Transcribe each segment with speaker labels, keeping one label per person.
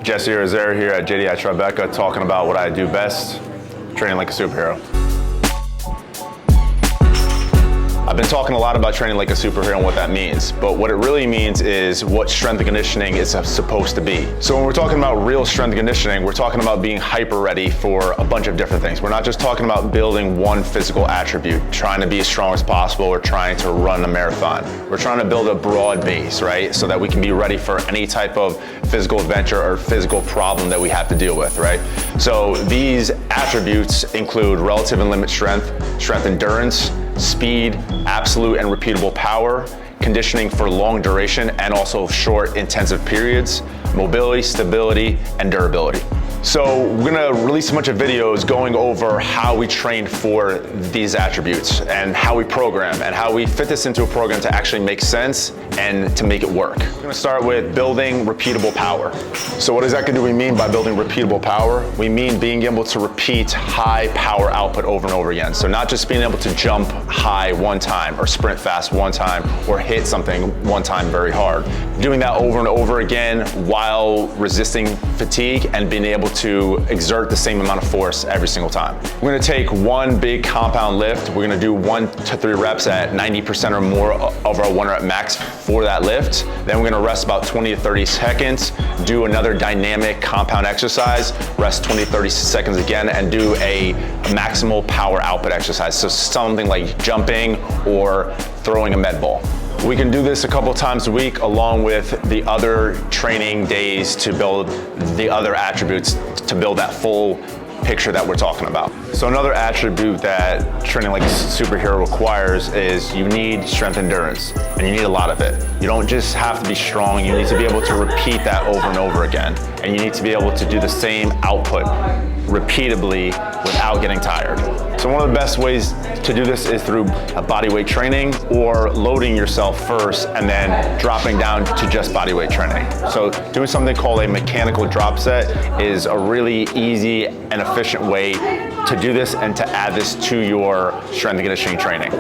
Speaker 1: Jesse Rosera here at JDI Tribeca, talking about what I do best, training like a superhero. I've been talking a lot about training like a superhero and what that means, but what it really means is what strength and conditioning is supposed to be. So when we're talking about real strength and conditioning, we're talking about being hyper ready for a bunch of different things. We're not just talking about building one physical attribute, trying to be as strong as possible or trying to run a marathon. We're trying to build a broad base, right? So that we can be ready for any type of physical adventure or physical problem that we have to deal with, right? So these attributes include relative and limit strength, strength endurance, speed, absolute and repeatable power, conditioning for long duration and also short intensive periods, mobility, stability, and durability. So we're gonna release a bunch of videos going over how we train for these attributes and how we program and how we fit this into a program to actually make sense and to make it work. We're gonna start with building repeatable power. So what exactly do we mean by building repeatable power? We mean being able to repeat high power output over and over again. So not just being able to jump high one time or sprint fast one time or hit something one time very hard. Doing that over and over again while resisting fatigue and being able to exert the same amount of force every single time. We're gonna take one big compound lift. We're gonna do 1 to 3 reps at 90% or more of our 1 rep max for that lift. Then we're gonna rest about 20 to 30 seconds, do another dynamic compound exercise, rest 20 to 30 seconds again, and do a maximal power output exercise. So something like jumping or throwing a med ball. We can do this a couple times a week along with the other training days to build the other attributes to build that full picture that we're talking about. So another attribute that training like a superhero requires is you need strength endurance, and you need a lot of it. You don't just have to be strong, you need to be able to repeat that over and over again. And you need to be able to do the same output repeatably without getting tired. So one of the best ways to do this is through body weight training or loading yourself first and then dropping down to just body weight training. So doing something called a mechanical drop set is a really easy and efficient way to do this and to add this to your strength and conditioning training.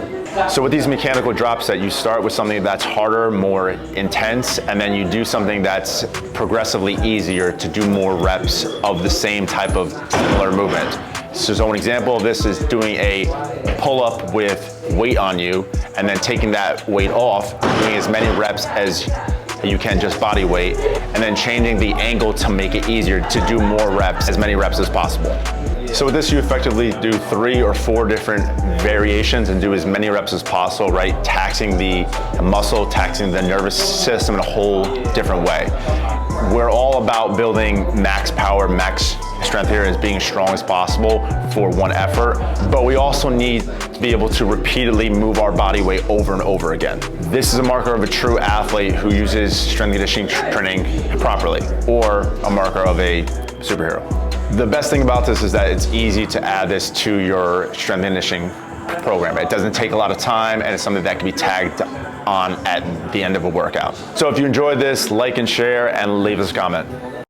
Speaker 1: So with these mechanical drop set, you start with something that's harder, more intense, and then you do something that's progressively easier to do more reps of the same type of similar movement. So an example of this is doing a pull-up with weight on you and then taking that weight off, doing as many reps as you can just body weight, and then changing the angle to make it easier to do more reps, as many reps as possible. So with this, you effectively do 3 or 4 different variations and do as many reps as possible, right? Taxing the muscle, taxing the nervous system in a whole different way. We're all about building max power, max strength here, as being as strong as possible for one effort, but we also need to be able to repeatedly move our body weight over and over again. This is a marker of a true athlete who uses strength and conditioning training properly, or a marker of a superhero. The best thing about this is that it's easy to add this to your strength and conditioning program. It doesn't take a lot of time, and it's something that can be tagged on at the end of a workout. So if you enjoyed this, like and share and leave us a comment.